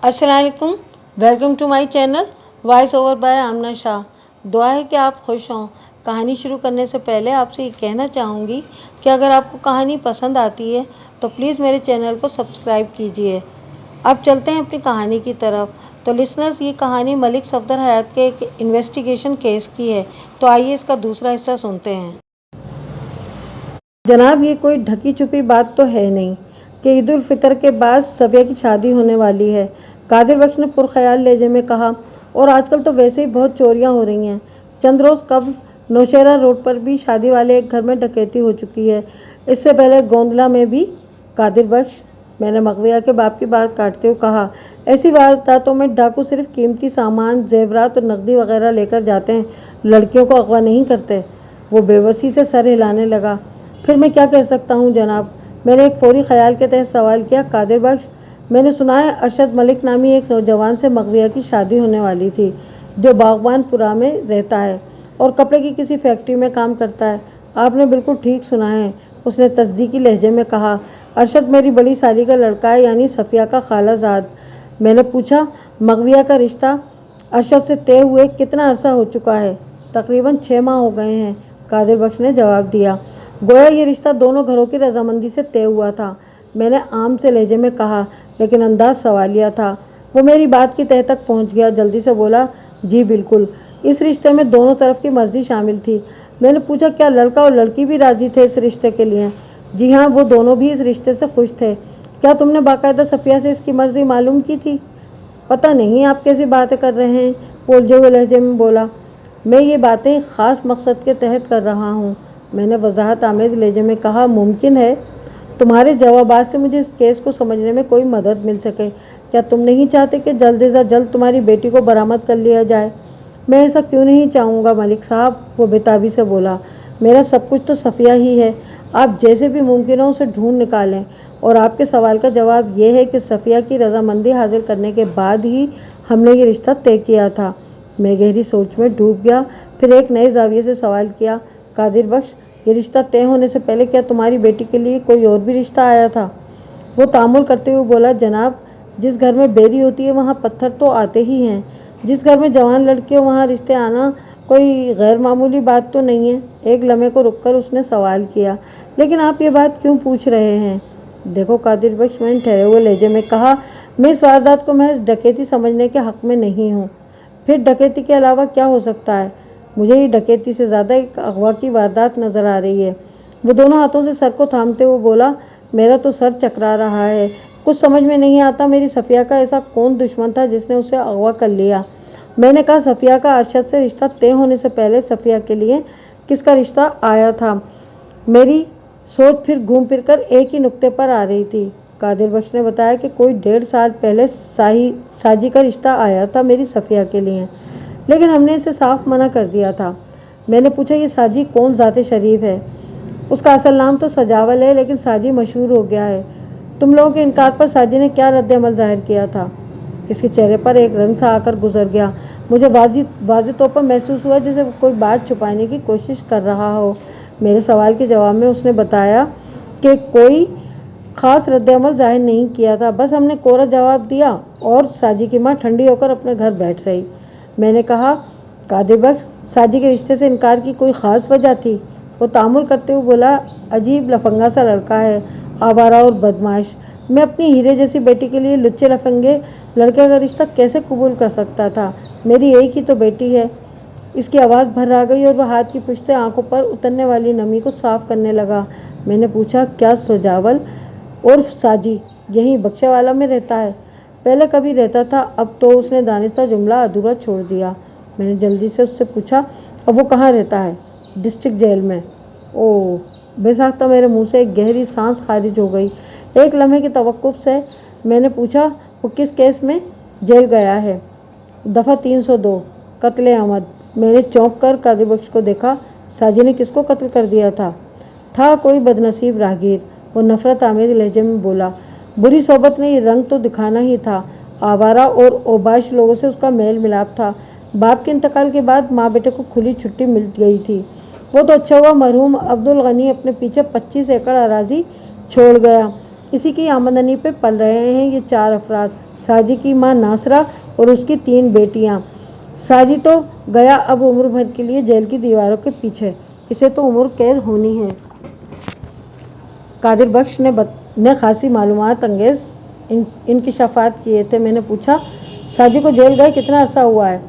अस्सलाम वालेकुम, welcome to my channel voice over by Amna Shah. दुआ है कि आप खुश हों। कहानी शुरू करने से पहले आपसे ये कहना चाहूँगी कि अगर आपको कहानी पसंद आती है तो प्लीज़ मेरे चैनल को सब्सक्राइब कीजिए। अब चलते हैं अपनी कहानी की तरफ। तो लिसनर्स, ये कहानी मलिक सफदर हयात के एक इन्वेस्टिगेशन केस की है। तो आइए इसका दूसरा हिस्सा सुनते हैं। जनाब, ये कोई ढकी छुपी बात तो है नहीं कि ईद उल फितर के बाद सफिया की शादी होने वाली है। कादिर बख्श ने पुरख्याल लहजे में कहा, और आजकल तो वैसे ही बहुत चोरियां हो रही हैं। चंद रोज़ कब नौशेरा रोड पर भी शादी वाले एक घर में डकैती हो चुकी है। इससे पहले गोंदला में भी। कादिर बख्श, मैंने मगविया के बाप की बात काटते हुए कहा, ऐसी वारदातों में डाकू सिर्फ कीमती सामान, जेवरात और नकदी वगैरह लेकर जाते हैं, लड़कियों को अगवा नहीं करते। वो बेबसी से सर हिलाने लगा। फिर मैं क्या कह सकता हूँ जनाब, मैंने एक फौरी ख्याल के तहत सवाल किया। कादिर बख्श, मैंने सुना है अरशद मलिक नामी एक नौजवान से मगविया की शादी होने वाली थी, जो बागबानपुरा में रहता है और कपड़े की किसी फैक्ट्री में काम करता है। आपने बिल्कुल ठीक सुना है, उसने तस्दीकी लहजे में कहा। अरशद मेरी बड़ी साली का लड़का है, यानी सफिया का खालाजाद। मैंने पूछा, मगविया का रिश्ता अरशद से तय हुए कितना अरसा हो चुका है? तकरीबन 6 माह हो गए हैं, कादिर बख्श ने जवाब दिया। गोया ये रिश्ता दोनों घरों की रजामंदी से तय हुआ था। मैंने आम से लहजे में कहा, लेकिन अंदाज सवालिया था। वो मेरी बात की तह तक पहुंच गया। जल्दी से बोला, जी बिल्कुल, इस रिश्ते में दोनों तरफ की मर्जी शामिल थी। मैंने पूछा, क्या लड़का और लड़की भी राजी थे इस रिश्ते के लिए? जी हाँ, वो दोनों भी इस रिश्ते से खुश थे। क्या तुमने बाकायदा सफिया से इसकी मर्जी मालूम की थी? पता नहीं आप कैसी बातें कर रहे हैं, बोलते हुए लहजे में बोला। मैं ये बातें ख़ास मकसद के तहत कर रहा हूँ, मैंने वजाहत आमेज लहजे में कहा। मुमकिन है तुम्हारे जवाबात से मुझे इस केस को समझने में कोई मदद मिल सके। क्या तुम नहीं चाहते कि जल्द से जल्द तुम्हारी बेटी को बरामद कर लिया जाए? मैं ऐसा क्यों नहीं चाहूँगा मलिक साहब, वो बेताबी से बोला। मेरा सब कुछ तो सफिया ही है। आप जैसे भी मुमकिन हो उसे ढूंढ निकालें। और आपके सवाल का जवाब यह है कि सफिया की रजामंदी हासिल करने के बाद ही हमने ये रिश्ता तय किया था। मैं गहरी सोच में डूब गया। फिर एक नए जाविये से सवाल किया, कादिर बख्श, ये रिश्ता तय होने से पहले क्या तुम्हारी बेटी के लिए कोई और भी रिश्ता आया था? वो तामुल करते हुए बोला, जनाब, जिस घर में बेरी होती है वहाँ पत्थर तो आते ही हैं। जिस घर में जवान लड़की हो वहाँ रिश्ते आना कोई गैर मामूली बात तो नहीं है। एक लम्हे को रुककर उसने सवाल किया, लेकिन आप ये बात क्यों पूछ रहे हैं? देखो कादिर बख्श, मैंने ठहरे हुए लहजे में कहा, मैं इस वारदात को महज डकैती समझने के हक में नहीं हूँ। फिर डकैती के अलावा क्या हो सकता है? मुझे ये डकैती से ज़्यादा एक अगवा की वारदात नज़र आ रही है। वो दोनों हाथों से सर को थामते हुए बोला, मेरा तो सर चकरा रहा है। कुछ समझ में नहीं आता, मेरी सफिया का ऐसा कौन दुश्मन था जिसने उसे अगवा कर लिया? मैंने कहा, सफिया का अरशद से रिश्ता तय होने से पहले सफिया के लिए किसका रिश्ता आया था? मेरी सोच फिर घूम फिर कर एक ही नुक्ते पर आ रही थी। कादिर बख्श ने बताया कि कोई 1.5 साल पहले साजी का रिश्ता आया था मेरी सफिया के लिए, लेकिन हमने इसे साफ मना कर दिया था। मैंने पूछा, ये साजी कौन ज़ाते शरीफ है? उसका असल नाम तो सजावल है, लेकिन साजी मशहूर हो गया है। तुम लोगों के इनकार पर साजी ने क्या रद्द अमल जाहिर किया था? इसके चेहरे पर एक रंग सा आकर गुजर गया। मुझे वाज़ेह तौर पर महसूस हुआ जैसे कोई बात छुपाने की कोशिश कर रहा हो। मेरे सवाल के जवाब में उसने बताया कि कोई ख़ास रद्द-अमल ज़ाहिर नहीं किया था, बस हमने कोरा जवाब दिया और साजी की माँ ठंडी होकर अपने घर बैठ रही। मैंने कहा, कादिर बख्श, साजी के रिश्ते से इनकार की कोई ख़ास वजह थी? वो तामुल करते हुए बोला, अजीब लफंगा सा लड़का है, आवारा और बदमाश। मैं अपनी हीरे जैसी बेटी के लिए लुच्चे लफंगे लड़के का रिश्ता कैसे कबूल कर सकता था? मेरी एक ही तो बेटी है। इसकी आवाज़ भर आ गई और वह हाथ की पुश्ते आंखों पर उतरने वाली नमी को साफ करने लगा। मैंने पूछा, क्या सजावल उर्फ साजी यहीं बख्शेवाला में रहता है? पहले कभी रहता था, अब तो उसने दानिस्ता जुमला अधूरा छोड़ दिया। मैंने जल्दी से उससे पूछा, अब वो कहाँ रहता है? डिस्ट्रिक्ट जेल में। ओह, बेसाख्ता मेरे मुंह से एक गहरी सांस खारिज हो गई। एक लम्हे की तवक्कुफ से मैंने पूछा, वो किस केस में जेल गया है? दफ़ा 302, कत्ले अहमद। मैंने चौंक कर कादिर बख्श को देखा। साजी ने किसको कत्ल कर दिया था? कोई बदनसीब राहगीर, वो नफरत आमेज लहजे में बोला। बुरी सोबत ने ये रंग तो दिखाना ही था। आवारा और ओबाश लोगों से उसका मेल मिलाप था। बाप के इंतकाल के बाद माँ बेटे को खुली छुट्टी मिल गई थी। वो तो अच्छा हुआ मरहूम अब्दुल गनी अपने पीछे 25 एकड़ अराजी छोड़ गया। इसी की आमदनी पे पल रहे हैं ये 4 अफराद। साजी की मां नासरा और उसकी 3 बेटियां। साजी तो गया अब उम्र भर के लिए जेल की दीवारों के पीछे, इसे तो उम्र कैद होनी है। कादिर बख्श ने खासी मालूमात अंगेज इंकिशाफात किए थे। मैंने पूछा, साजी को जेल गए कितना अरसा हुआ है?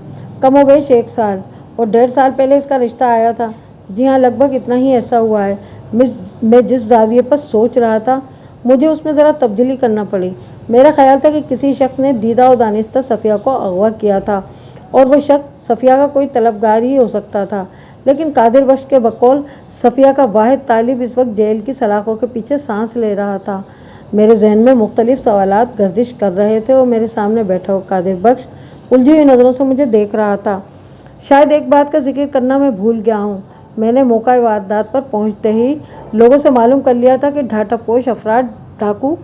कमोबेश 1 साल, और 1.5 साल पहले इसका रिश्ता आया था। जी हाँ, लगभग इतना ही ऐसा हुआ है। मैं जिस जाविये पर सोच रहा था, मुझे उसमें ज़रा तब्दीली करना पड़ी। मेरा ख्याल था कि किसी शख्स ने दीदा और दानिस्ता सफ़िया को अगवा किया था और वो शख्स सफ़िया का कोई तलबगार ही हो सकता था। लेकिन कादिर बख्श के बकौल सफ़िया का वाहिद तालिब इस वक्त जेल की सलाखों के पीछे सांस ले रहा था। मेरे जहन में मुख्तलिफ सवालात गर्दिश कर रहे थे और मेरे सामने बैठा हुआ कादिर बख्श उलझी हुई नज़रों से मुझे देख रहा था। शायद एक बात का जिक्र करना मैं भूल गया हूँ। मैंने मौका वारदात पर पहुँचते ही लोगों से मालूम कर लिया था कि ढाठापोश अफराद डाकू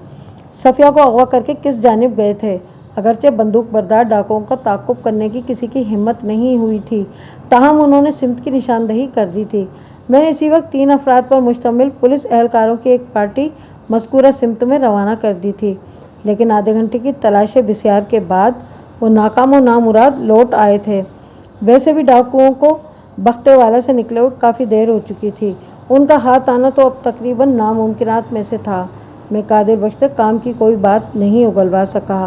सफ़िया को अगवा करके किस जानिब गए थे। अगरचे बंदूक बरदार डाकुओं का ताक़ुब करने की किसी की हिम्मत नहीं हुई थी, ताहम उन्होंने सिमत की निशानदही कर दी थी। मैंने इसी वक्त 3 अफराद पर मुश्तमिल पुलिस एहलकारों की एक पार्टी मज़कूरा सिमत में रवाना कर दी थी, लेकिन आधे घंटे की तलाश बिस्यार के बाद वो नाकाम और नामुराद लौट आए थे। वैसे भी डाकुओं को बख्तेवाला से निकले हुए काफ़ी देर हो चुकी थी। उनका हाथ आना तो अब तकरीबन नामुमकिनात में से था। मैं कादिर बख्श से काम की कोई बात नहीं उगलवा सका।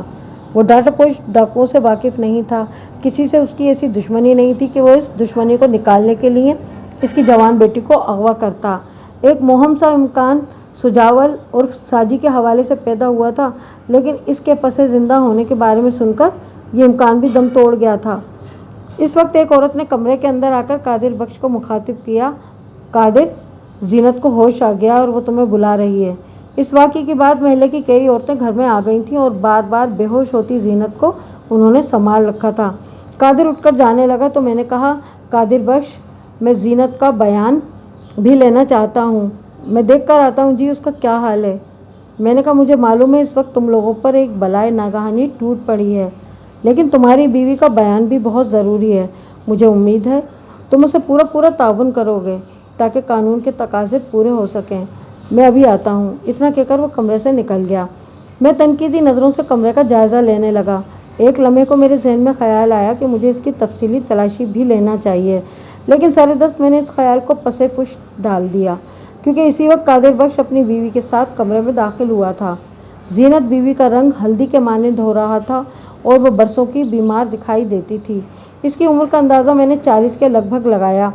वो ढाठापोश डाकुओं से वाकिफ़ नहीं था। किसी से उसकी ऐसी दुश्मनी नहीं थी कि वो इस दुश्मनी को निकालने के लिए इसकी जवान बेटी को अगवा करता। एक मोहम सा इम्कान सुजावल उर्फ साजी के हवाले से पैदा हुआ था, लेकिन इसके पसे जिंदा होने के बारे में सुनकर ये इम्कान भी दम तोड़ गया था। इस वक्त एक औरत ने कमरे के अंदर आकर कादिर बख्श को मुखातिब किया, कादिर, जीनत को होश आ गया और वो तुम्हें बुला रही है। इस वाक़े के बाद महल्ले की कई औरतें घर में आ गई थीं और बार बार बेहोश होती जीनत को उन्होंने संभाल रखा था। कादिर उठकर जाने लगा तो मैंने कहा, कादिर बख्श, मैं जीनत का बयान भी लेना चाहता हूँ। मैं देख कर आता हूँ जी उसका क्या हाल है। मैंने कहा, मुझे मालूम है इस वक्त तुम लोगों पर एक बलाए नागहानी टूट पड़ी है, लेकिन तुम्हारी बीवी का बयान भी बहुत ज़रूरी है। मुझे उम्मीद है तुम उसे पूरा ताउन करोगे ताकि कानून के तकाज़े पूरे हो सकें। मैं अभी आता हूँ। इतना कहकर वो कमरे से निकल गया। मैं तनकीदी नज़रों से कमरे का जायज़ा लेने लगा। एक लम्हे को मेरे जहन में ख्याल आया कि मुझे इसकी तफसीली तलाशी भी लेना चाहिए, लेकिन सरेदस्त मैंने इस ख्याल को पसे पुश डाल दिया, क्योंकि इसी वक्त कादिर बख्श अपनी बीवी के साथ कमरे में दाखिल हुआ था। जीनत बीवी का रंग हल्दी के मानंद हो रहा था और वह बरसों की बीमार दिखाई देती थी। इसकी उम्र का अंदाज़ा मैंने 40 के लगभग लगाया।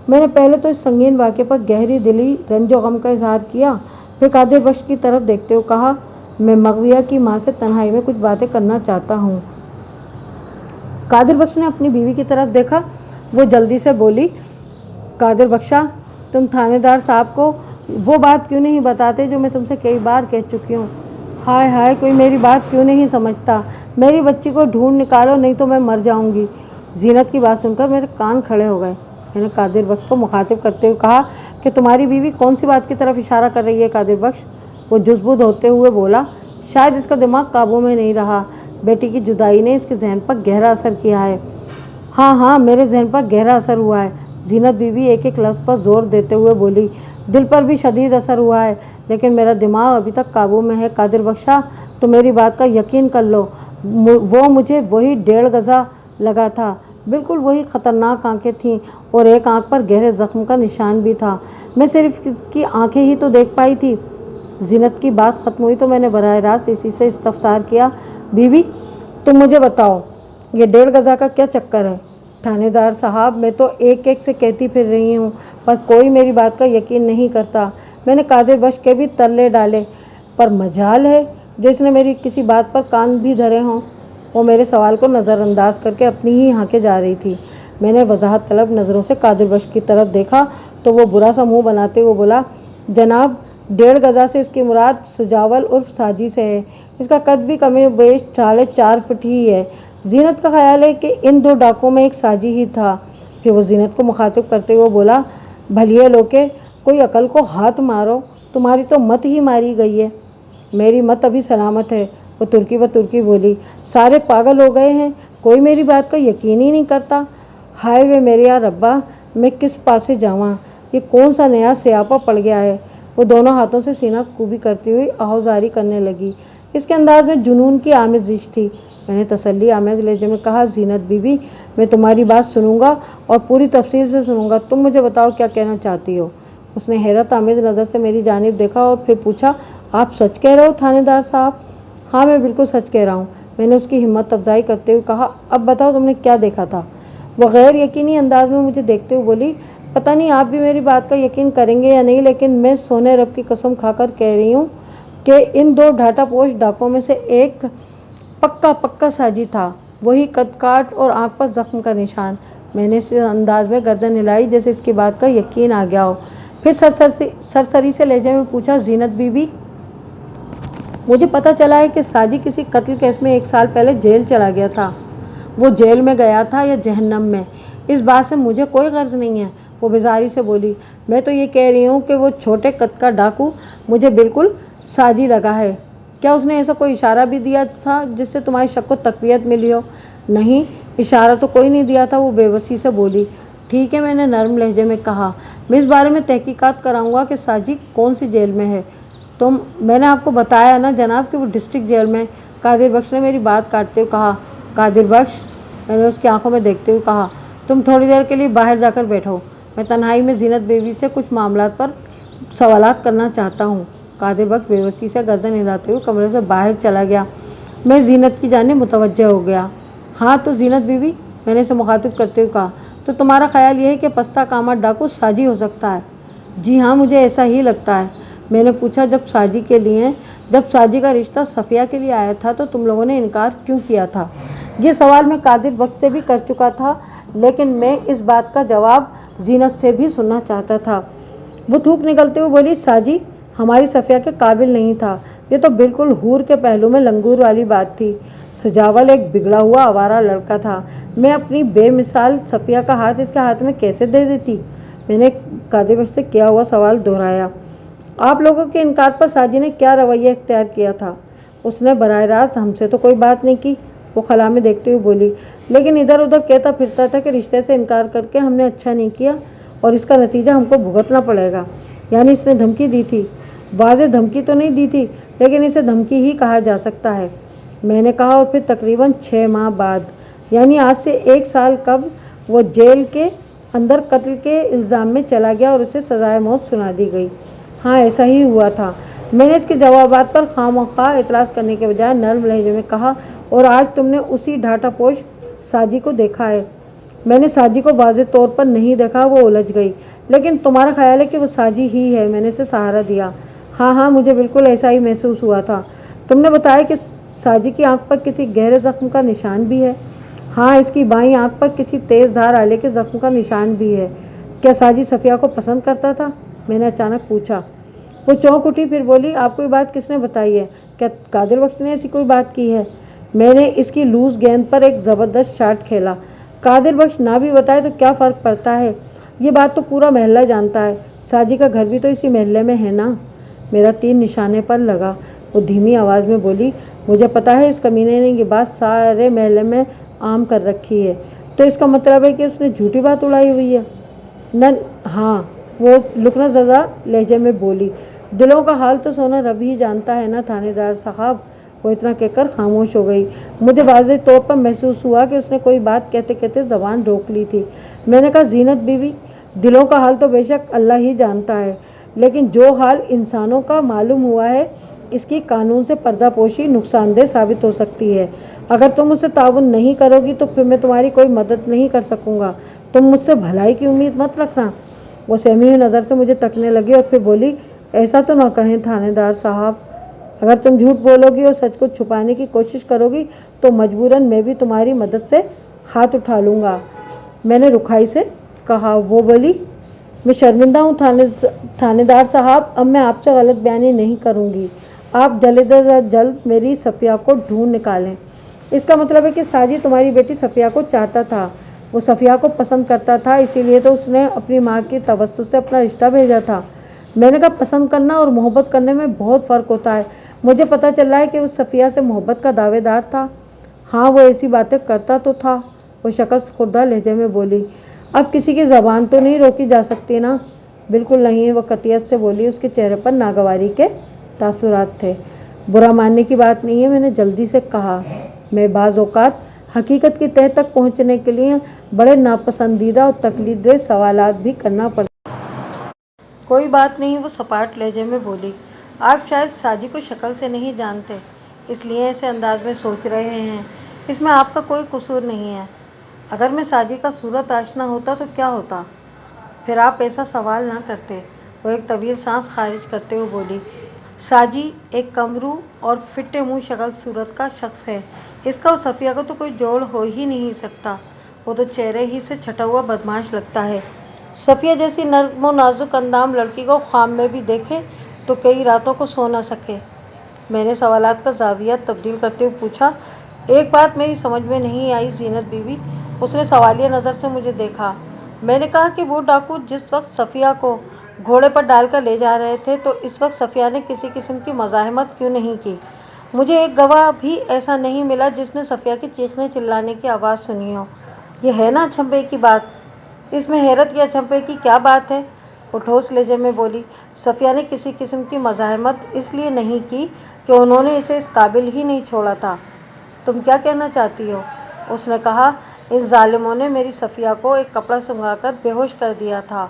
मैंने पहले तो इस संगीन वाक़े पर गहरी दिली रंजो गम का इजहार किया, फिर कादिर बख्श की तरफ देखते हुए कहा, मैं मगविया की माँ से तन्हाई में कुछ बातें करना चाहता हूँ। कादिर बख्श ने अपनी बीवी की तरफ देखा। वो जल्दी से बोली, कादिर बख्शा, तुम थानेदार साहब को वो बात क्यों नहीं बताते जो मैं तुमसे कई बार कह चुकी हूँ। हाय हाय, कोई मेरी बात क्यों नहीं समझता। मेरी बच्ची को ढूंढ निकालो, नहीं तो मैं मर जाऊंगी। जीनत की बात सुनकर मेरे कान खड़े हो गए। मैंने कादिर बख्श को मुखातिब करते हुए कहा कि तुम्हारी बीवी कौन सी बात की तरफ इशारा कर रही है कादिर बख्श। वो जुज़बुद होते हुए बोला, शायद इसका दिमाग काबू में नहीं रहा। बेटी की जुदाई ने इसके जहन पर गहरा असर किया है। हाँ, मेरे जहन पर गहरा असर हुआ है। जीनत बीवी एक एक लफ्ज़ पर जोर देते हुए बोली, दिल पर भी शदीद असर हुआ है, लेकिन मेरा दिमाग अभी तक काबू में है। कादिर बख्शा, तो मेरी बात का यकीन कर लो, वो मुझे वही 1.5 गज़ा लगा था। बिल्कुल वही ख़तरनाक आंखें थीं और एक आंख पर गहरे ज़ख्म का निशान भी था। मैं सिर्फ इसकी आंखें ही तो देख पाई थी। जीनत की बात ख़त्म हुई तो मैंने बराह रास्त इसी से इस्तफसार किया, बीवी, तुम मुझे बताओ, ये 1.5 गज़ा का क्या चक्कर है। थानेदार साहब, मैं तो एक एक से कहती फिर रही हूँ, पर कोई मेरी बात का यकीन नहीं करता। मैंने कादिर बख्श के भी तरले डाले, पर मजाल है जिसने मेरी किसी बात पर कान भी धरे हों। वो मेरे सवाल को नज़रअंदाज करके अपनी ही हाँके जा रही थी। मैंने वजाहत तलब नज़रों से कादिर बख्श की तरफ देखा तो वो बुरा सा मुँह बनाते हुए बोला, जनाब, 1.5 गज़ा से इसकी मुराद सुजावल उर्फ साजी से है। इसका कद भी कमी बेश 4.5 फुट ही है। जीनत का ख्याल है कि इन 2 डाकुओं में एक साजी ही था। फिर वो जीनत को मुखातिब करते हुए बोला, भलिए लोके, कोई अकल को हाथ मारो, तुम्हारी तो मत ही मारी गई है। मेरी मत अभी सलामत है, वो तुर्की व तुर्की बोली। सारे पागल हो गए हैं, कोई मेरी बात का यकीन ही नहीं करता। हाय वे मेरे यार रब्बा, मैं किस पासे जावां, ये कौन सा नया स्यापा पड़ गया है। वो दोनों हाथों से सीना कूबी करती हुई आहोजारी करने लगी। इसके अंदाज में जुनून की आमेज़िश थी। मैंने तसल्ली आमेज़ लहजे में कहा, ज़ीनत बीबी, मैं तुम्हारी बात सुनूंगा और पूरी तफसील से सुनूंगा। तुम मुझे बताओ क्या कहना चाहती हो। उसने हैरत आमेज़ नज़र से मेरी जानिब देखा और फिर पूछा, आप सच कह रहे हो थानेदार साहब? हाँ, मैं बिल्कुल सच कह रहा हूँ। मैंने उसकी हिम्मत अफजाई करते हुए कहा, अब बताओ तुमने क्या देखा था। वो गैर यकीनी अंदाज में मुझे देखते हुए बोली, पता नहीं आप भी मेरी बात का यकीन करेंगे या नहीं, लेकिन मैं सोने रब की कसम खाकर कह रही हूँ कि इन दो ढाटापोश डाकुओं में से एक पक्का साजी था। वही कदकाठ और आंख पर जख्म का निशान। मैंने इस अंदाज में गर्दन हिलाई जैसे इसकी बात का यकीन आ गया हो। फिर सरसरी से लहजे में पूछा, ज़ीनत बीबी, मुझे पता चला है कि साजी किसी कत्ल केस में 1 साल पहले जेल चला गया था। वो जेल में गया था या जहन्नम में, इस बात से मुझे कोई गर्ज नहीं है। वो बेजारी से बोली, मैं तो ये कह रही हूँ कि वो छोटे कद का डाकू मुझे बिल्कुल साजी लगा है। क्या उसने ऐसा कोई इशारा भी दिया था जिससे तुम्हारी शक को तकवीत मिली हो? नहीं, इशारा तो कोई नहीं दिया था। वो बेबसी से बोली। ठीक है, मैंने नरम लहजे में कहा, मैं इस बारे में तहकीकात कराऊंगा कि साजी कौन सी जेल में है। मैंने आपको बताया ना जनाब कि वो डिस्ट्रिक्ट जेल में। कादिर बख्श ने मेरी बात काटते हुए कहा। कादिर बख्श, मैंने उसकी आंखों में देखते हुए कहा, तुम थोड़ी देर के लिए बाहर जाकर बैठो। मैं तन्हाई में ज़ीनत बीवी से कुछ मामलात पर सवालात करना चाहता हूँ। कादिर बख्श बेबसी से गर्दन हिलाते हुए कमरे से बाहर चला गया। मैं ज़ीनत की जानिब मुतवज्जह हो गया। हाँ तो ज़ीनत बीवी, मैंने इसे मुखातिब करते हुए कहा, तो तुम्हारा ख्याल ये है कि पस्ता कामत डाकू साजी हो सकता है? जी हाँ, मुझे ऐसा ही लगता है। मैंने पूछा, जब साजी का रिश्ता सफ़िया के लिए आया था तो तुम लोगों ने इनकार क्यों किया था? ये सवाल मैं कादिर बख्श से भी कर चुका था, लेकिन मैं इस बात का जवाब ज़ीनत से भी सुनना चाहता था। वो थूक निकलते हुए बोली, साजी हमारी सफ़िया के काबिल नहीं था। ये तो बिल्कुल हूर के पहलू में लंगूर वाली बात थी। सुजावल एक बिगड़ा हुआ आवारा लड़का था। मैं अपनी बेमिसाल सफ़िया का हाथ इसके हाथ में कैसे दे देती? मैंने कादिर बख्श से किया हुआ सवाल दोहराया। आप लोगों के इनकार पर साजी ने क्या रवैया इख्तियार किया था? उसने बराह रास्त हमसे तो कोई बात नहीं की। वो खला में देखते हुए बोली, लेकिन इधर उधर कहता फिरता था कि रिश्ते से इनकार करके हमने अच्छा नहीं किया और इसका नतीजा हमको भुगतना पड़ेगा। यानी इसने धमकी दी थी। वाज़ेह धमकी तो नहीं दी थी, लेकिन इसे धमकी ही कहा जा सकता है, मैंने कहा। और फिर तकरीबन 6 माह बाद, यानी आज से 1 साल कब वो जेल के अंदर कत्ल के इल्ज़ाम में चला गया और उसे सज़ाए मौत सुना दी गई। हाँ, ऐसा ही हुआ था। मैंने इसके जवाबात पर खामख्वाह एतराज़ करने के बजाय नर्म लहजे में कहा, और आज तुमने उसी ढाटापोश साजी को देखा है। मैंने साजी को वाज़ेह तौर पर नहीं देखा, वो उलझ गई। लेकिन तुम्हारा ख्याल है कि वो साजी ही है? मैंने इसे सहारा दिया। हाँ, मुझे बिल्कुल ऐसा ही महसूस हुआ था। तुमने बताया कि साजी की आंख पर किसी गहरे जख्म का निशान भी है? हाँ, इसकी बाईं आंख पर किसी तेज धार आले के जख्म का निशान भी है। क्या साजी सफ़िया को पसंद करता था? मैंने अचानक पूछा। वो चौंक उठी, फिर बोली, आपको ये बात किसने बताई है? क्या कादिर बख्श ने ऐसी कोई बात की है? मैंने इसकी लूज गेंद पर एक ज़बरदस्त शॉट खेला। कादिर बख्श ना भी बताए तो क्या फ़र्क पड़ता है? ये बात तो पूरा महल्ला जानता है। साजी का घर भी तो इसी महल्ले में है ना? मेरा तीर निशाने पर लगा। वो धीमी आवाज़ में बोली, मुझे पता है इस कमीने ने ये बात सारे महल्ले में आम कर रखी है। तो इसका मतलब है कि उसने झूठी बात उड़ाई हुई है? न हाँ, वो लुकना ज़दा लहजे में बोली, दिलों का हाल तो सोना रब ही जानता है ना थानेदार साहब। वो इतना कहकर खामोश हो गई। मुझे वाज़ेह तौर पर महसूस हुआ कि उसने कोई बात कहते कहते ज़बान रोक ली थी। मैंने कहा, ज़ीनत बीवी, दिलों का हाल तो बेशक अल्लाह ही जानता है, लेकिन जो हाल इंसानों का मालूम हुआ है, इसकी कानून से पर्दापोशी नुकसानदेह साबित हो सकती है। अगर तुम मुझसे ताउन नहीं करोगी तो फिर मैं तुम्हारी कोई मदद नहीं कर सकूँगा। तुम मुझसे भलाई की उम्मीद मत रखना। वो सहमी हुई नज़र से मुझे तकने लगी और फिर बोली, ऐसा तो ना कहें थानेदार साहब। अगर तुम झूठ बोलोगी और सच को छुपाने की कोशिश करोगी तो मजबूरन मैं भी तुम्हारी मदद से हाथ उठा लूँगा। मैंने रुखाई से कहा। वो बोली, मैं शर्मिंदा हूँ थानेदार साहब, अब मैं आपसे गलत बयानी नहीं करूँगी। आप जल्द अज जल्द मेरी सफ़िया को ढूंढ निकालें। इसका मतलब है कि साजी तुम्हारी बेटी सफ़िया को चाहता था। वो सफ़िया को पसंद करता था, इसीलिए तो उसने अपनी माँ की तवस्सुस से अपना रिश्ता भेजा था। मैंने कहा, पसंद करना और मोहब्बत करने में बहुत फ़र्क होता है। मुझे पता चला है कि वो सफ़िया से मोहब्बत का दावेदार था। हाँ, वो ऐसी बातें करता तो था। वो शक्स्त खुर्दा लहजे में बोली, अब किसी की ज़बान तो नहीं रोकी जा सकती ना? बिल्कुल नहीं, वो कतियत से बोली। उसके चेहरे पर नागवारी के तासुरात थे। برا ماننے کی بات نہیں ہے، میں نے جلدی سے کہا۔ میں بعض اوقات حقیقت کی تہہ تک پہنچنے کے لیے بڑے ناپسندیدہ اور تکلیف دہ سوالات بھی کرنا پڑتا ہے۔ کوئی بات نہیں، وہ سپاٹ لہجے میں بولی۔ آپ شاید ساجی کو شکل سے نہیں جانتے، اس لیے ایسے انداز میں سوچ رہے ہیں۔ اس میں آپ کا کوئی قصور نہیں ہے۔ اگر میں ساجی کا صورت آشنا ہوتا تو کیا ہوتا؟ پھر آپ ایسا سوال نہ کرتے۔ وہ ایک طویل سانس خارج کرتے ہوئے بولی۔ ساجی ایک کمرو اور پھٹے منہ شکل صورت کا شخص ہے۔ اس کا اور صفیہ کا تو کوئی جوڑ ہو ہی نہیں سکتا۔ وہ تو چہرے ہی سے چھٹا ہوا بدمعاش لگتا ہے۔ صفیہ جیسی نرم و نازک اندام لڑکی کو خواب میں بھی دیکھے تو کئی راتوں کو سو نہ سکے۔ میں نے سوالات کا زاویہ تبدیل کرتے ہوئے پوچھا۔ ایک بات میری سمجھ میں نہیں آئی زینت بی بی۔ اس نے سوالیہ نظر سے مجھے دیکھا۔ میں نے کہا کہ وہ ڈاکو جس وقت صفیہ کو گھوڑے پر ڈال کر لے جا رہے تھے تو اس وقت صفیہ نے کسی قسم کی مزاحمت کیوں نہیں کی؟ مجھے ایک گواہ بھی ایسا نہیں ملا جس نے صفیہ کی چیخنے چلانے کی آواز سنی ہو۔ یہ ہے نا اچنبھے کی بات؟ اس میں حیرت یا اچنبھے کی کیا بات ہے؟ وہ ٹھوس لہجے میں بولی۔ صفیہ نے کسی قسم کی مزاحمت اس لیے نہیں کی کہ انہوں نے اسے اس قابل ہی نہیں چھوڑا تھا۔ تم کیا کہنا چاہتی ہو؟ اس نے کہا۔ ان ظالموں نے میری صفیہ کو ایک کپڑا سنگھا کر بے ہوش کر دیا تھا۔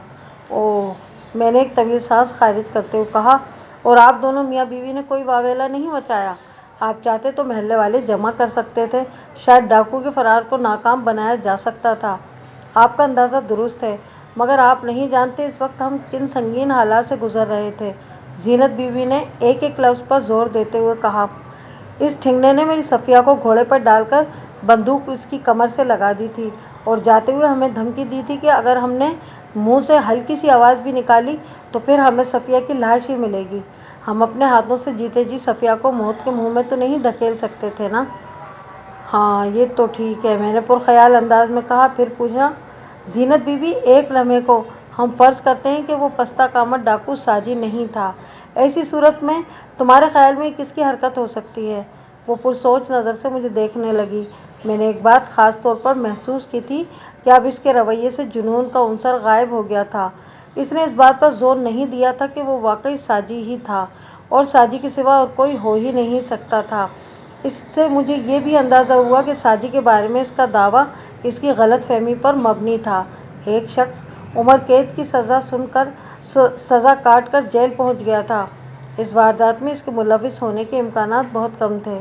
اوہ! میں نے ایک طویل سانس خارج کرتے ہوئے کہا۔ اور آپ دونوں میاں بیوی نے کوئی واویلا نہیں مچایا؟ آپ چاہتے تو محلے والے جمع کر سکتے تھے، شاید ڈاکو کے فرار کو ناکام بنایا جا سکتا تھا۔ آپ کا اندازہ درست ہے، مگر آپ نہیں جانتے اس وقت ہم کن سنگین حالات سے گزر رہے تھے۔ زینت بی بی نے ایک ایک لفظ پر زور دیتے ہوئے کہا۔ اس ٹھنگنے نے میری صفیہ کو گھوڑے پر ڈال کر بندوق اس کی کمر سے لگا دی تھی اور جاتے ہوئے ہمیں دھمکی دی تھی کہ اگر ہم نے منہ سے ہلکی سی آواز بھی نکالی تو پھر ہمیں صفیہ کی لاش ہی ملے گی۔ ہم اپنے ہاتھوں سے جیتے جی صفیہ کو موت کے منہ میں تو نہیں دھکیل سکتے تھے نا؟ ہاں یہ تو ٹھیک ہے، میں نے پرخیال انداز میں کہا۔ پھر پوچھا۔ زینت بی بی ایک لمحے کو ہم فرض کرتے ہیں کہ وہ پستہ کامت ڈاکو ساجی نہیں تھا، ایسی صورت میں تمہارے خیال میں کس کی حرکت ہو سکتی ہے؟ وہ پرسوچ نظر سے مجھے دیکھنے لگی۔ میں نے ایک بات خاص طور پر محسوس کی تھی کہ اب اس کے رویے سے جنون کا عنصر غائب ہو گیا تھا۔ اس نے اس بات پر زور نہیں دیا تھا کہ وہ واقعی ساجی ہی تھا اور ساجی کے سوا اور کوئی ہو ہی نہیں سکتا تھا۔ اس سے مجھے یہ بھی اندازہ ہوا کہ ساجی کے بارے میں اس کا دعویٰ اس کی غلط فہمی پر مبنی تھا۔ ایک شخص عمر قید کی سزا کاٹ کر جیل پہنچ گیا تھا۔ اس واردات میں اس کے ملوث ہونے کے امکانات بہت کم تھے۔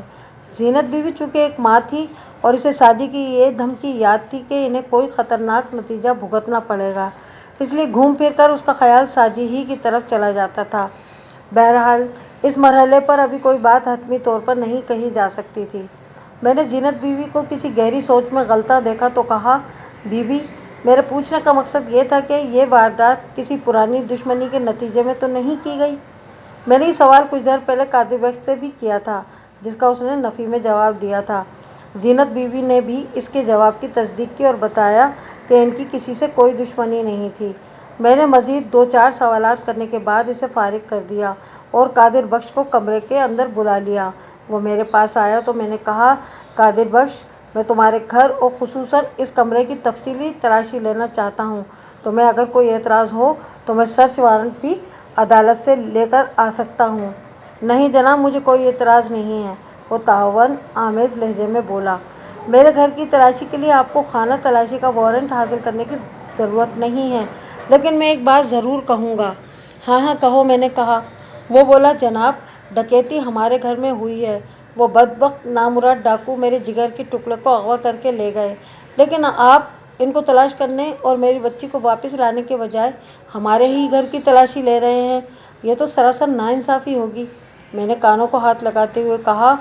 زینت بی بی چونکہ ایک ماں تھی اور اسے ساجی کی یہ دھمکی یاد تھی کہ انہیں کوئی خطرناک نتیجہ بھگتنا پڑے گا، اس لیے گھوم پھر کر اس کا خیال ساجی ہی کی طرف چلا جاتا تھا۔ بہرحال اس مرحلے پر ابھی کوئی بات حتمی طور پر نہیں کہی جا سکتی تھی۔ میں نے زینت بی بی کو کسی گہری سوچ میں غلطاں دیکھا تو کہا۔ بی بی، میرے پوچھنے کا مقصد یہ تھا کہ یہ واردات کسی پرانی دشمنی کے نتیجے میں تو نہیں کی گئی؟ میں نے یہ سوال کچھ دیر پہلے قادر بخش سے بھی کیا تھا، جس کا اس نے نفی میں جواب دیا تھا۔ زینت بی بی نے بھی اس کے جواب کی تصدیق کی اور بتایا کہ ان کی کسی سے کوئی دشمنی نہیں تھی۔ میں نے مزید 2-4 سوالات کرنے کے بعد اسے فارغ کر دیا اور قادر بخش کو کمرے کے اندر بلا لیا۔ وہ میرے پاس آیا تو میں نے کہا، قادر بخش، میں تمہارے گھر اور خصوصاً اس کمرے کی تفصیلی تلاشی لینا چاہتا ہوں۔ تمہیں اگر کوئی اعتراض ہو تو میں سرچ وارنٹ بھی عدالت سے لے کر آ سکتا ہوں۔ نہیں جناب، مجھے کوئی اعتراض نہیں ہے، وہ تعاون آمیز لہجے میں بولا۔ میرے گھر کی تلاشی کے لیے آپ کو خانہ تلاشی کا وارنٹ حاصل کرنے کی ضرورت نہیں ہے، لیکن میں ایک بات ضرور کہوں گا۔ ہاں ہاں کہو، میں نے کہا۔ وہ بولا، جناب، ڈکیتی ہمارے گھر میں ہوئی ہے۔ وہ بدبخت نامراد ڈاکو میرے جگر کے ٹکڑے کو اغوا کر کے لے گئے، لیکن آپ ان کو تلاش کرنے اور میری بچی کو واپس لانے کے بجائے ہمارے ہی گھر کی تلاشی لے رہے ہیں۔ یہ تو سراسر ناانصافی ہوگی۔ میں نے کانوں کو ہاتھ لگاتے ہوئے کہا،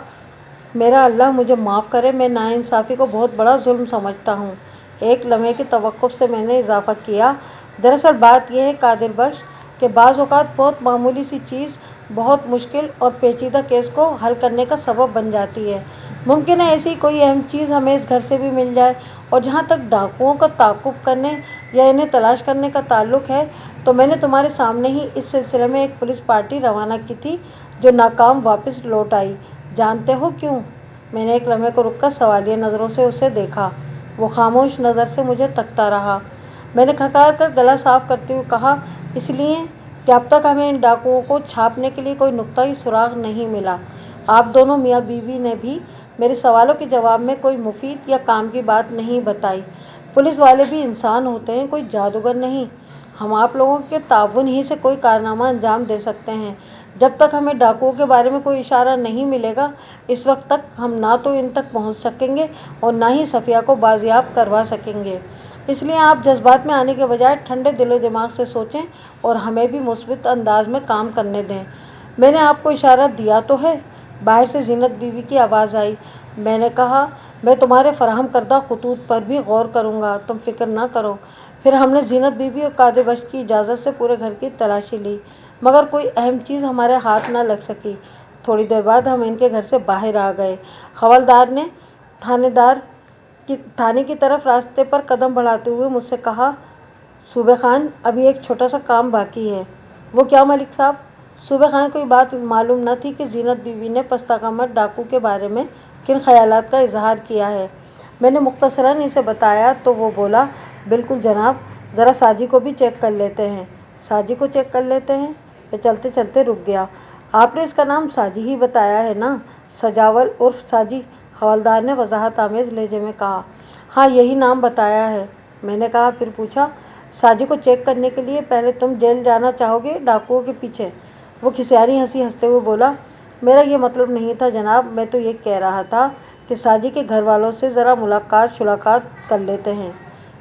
میرا اللہ مجھے معاف کرے، میں ناانصافی کو بہت بڑا ظلم سمجھتا ہوں۔ ایک لمحے کے توقف سے میں نے اضافہ کیا، دراصل بات یہ ہے قادر بخش کہ بعض اوقات بہت معمولی سی چیز بہت مشکل اور پیچیدہ کیس کو حل کرنے کا سبب بن جاتی ہے۔ ممکن ہے ایسی کوئی اہم چیز ہمیں اس گھر سے بھی مل جائے، اور جہاں تک ڈاکوؤں کا تعاقب کرنے یا انہیں تلاش کرنے کا تعلق ہے تو میں نے تمہارے سامنے ہی اس سلسلے میں ایک پولیس پارٹی روانہ کی تھی جو ناکام واپس لوٹ آئی۔ جانتے ہو کیوں؟ میں نے ایک لمحے کو رک کر سوالیہ نظروں سے اسے دیکھا۔ وہ خاموش نظر سے مجھے تکتا رہا۔ میں نے کھکار کر گلا صاف کرتے ہوئے کہا، اس لیے کہ اب تک ہمیں ان ڈاکوؤں کو چھاپنے کے لیے کوئی نقطۂ سراغ نہیں ملا۔ आप दोनों मियाँ बीवी ने भी मेरे सवालों के जवाब में कोई मुफीद या काम की बात नहीं बताई। पुलिस वाले भी इंसान होते हैं, कोई जादूगर नहीं। हम आप लोगों के ताउन ही से कोई कारनामा अंजाम दे सकते हैं। जब तक हमें डाकुओं के बारे में कोई इशारा नहीं मिलेगा, इस वक्त तक हम ना तो इन तक पहुंच सकेंगे और ना ही सफिया को बाजियाब करवा सकेंगे। इसलिए आप जज्बात में आने के बजाय ठंडे दिलो दिमाग से सोचें और हमें भी मुस्बित अंदाज में काम करने दें। मैंने आपको इशारा दिया तो है। बाहर से जीनत बीवी की आवाज़ आई। मैंने कहा, मैं तुम्हारे फराहम करदा खतूत पर भी गौर करूँगा, तुम फिक्र ना करो। फिर हमने जीनत बीवी और कादिर बख्श की इजाज़त से पूरे घर की तलाशी ली, मगर कोई अहम चीज़ हमारे हाथ ना लग सकी। थोड़ी देर बाद हम इनके घर से बाहर आ गए। हवलदार ने थाने की तरफ रास्ते पर कदम बढ़ाते हुए मुझसे कहा, सूबे खान, अभी एक छोटा सा काम बाकी है। वो क्या मलिक साहब? सूबे खान को ये बात मालूम न थी कि जीनत बीवी ने पस्ताकामत डाकू के बारे में किन ख्यालात का इजहार किया है। मैंने मुख्तसरन इसे बताया तो वो बोला, बिल्कुल जनाब, ज़रा साजी को भी चेक कर लेते हैं। साजी को चेक कर लेते हैं? मैं चलते चलते रुक गया। आपने इसका नाम साजी ही बताया है ना? सजावल उर्फ साजी, हवलदार ने वजाहत आमेज लहजे में कहा। हाँ, यही नाम बताया है। मैंने कहा। फिर पूछा, साजी को चेक करने के लिए पहले तुम जेल जाना चाहोगे डाकुओं के पीछे? वो खिसियानी हंसी हंसते हुए बोला, मेरा ये मतलब नहीं था जनाब, मैं तो ये कह रहा था कि साजी के घर वालों से ज़रा मुलाकात कर लेते हैं।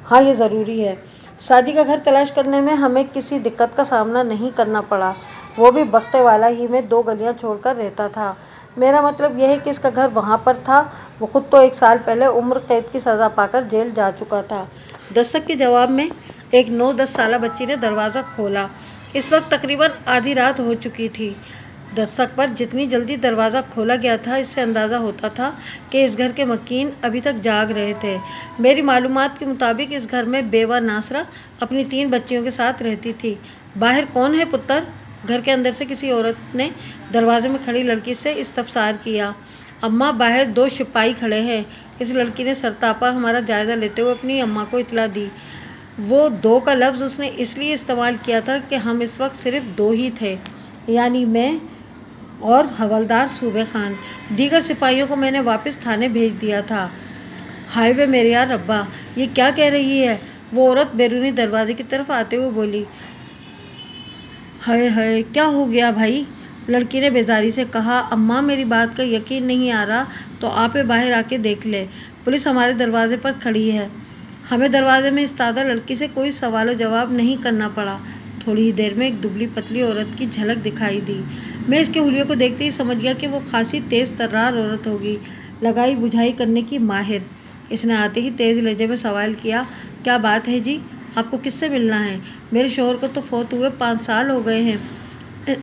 हाँ, ये ज़रूरी है। साजी का घर तलाश करने में हमें किसी दिक्कत का सामना नहीं करना पड़ा। वो भी बख्ते वाला ही में 2 गलियां छोड़कर रहता था। मेरा मतलब यह है कि इसका घर वहाँ पर था। वो खुद तो 1 साल पहले उम्र कैद की सज़ा पाकर जेल जा चुका था। दस्तक के जवाब में एक 9-10 साला बच्ची ने दरवाज़ा खोला। इस वक्त तकरीबन आधी रात हो चुकी थी। दस्तक पर जितनी जल्दी दरवाज़ा खोला गया था, इससे अंदाज़ा होता था कि इस घर के मकीन अभी तक जाग रहे थे। मेरी मालूमात के मुताबिक इस घर में बेवा नासरा अपनी 3 बच्चियों के साथ रहती थी। बाहर कौन है पुत्र? घर के अंदर से किसी औरत ने दरवाजे में खड़ी लड़की से इस्तफसार किया। अम्मा, बाहर 2 सिपाही खड़े हैं। इस लड़की ने सरतापा हमारा जायज़ा लेते हुए अपनी अम्मा को इतला दी। वो 2 का लफ्ज़ उसने इसलिए इस्तेमाल किया था कि हम इस वक्त सिर्फ 2 ही थे, यानी मैं और हवलदार सूबे खान। दीगर सिपाहियों को मैंने वापस थाने भेज दिया था। हाय वे मेरे यार रब्बा, ये क्या कह रही है? वो औरत बैरूनी दरवाजे की तरफ आते हुए बोली। हाय हाय, क्या हो गया भाई? लड़की ने बेजारी से कहा। अम्मा, मेरी बात का यकीन नहीं आ रहा तो आप बाहर आके देख ले। पुलिस हमारे दरवाजे पर खड़ी है। हमें दरवाजे में इस्तादा लड़की से कोई सवाल जवाब नहीं करना पड़ा। थोड़ी ही देर में एक दुबली पतली औरत की झलक दिखाई दी। मैं इसके हुलिये को देखते ही समझ गया कि वो खासी तेज़ तर्रार औरत होगी, लगाई बुझाई करने की माहिर। इसने आते ही तेज़ लहजे में सवाल किया, क्या बात है जी? आपको किससे मिलना है? मेरे शौहर को तो फौत हुए 5 साल हो गए हैं।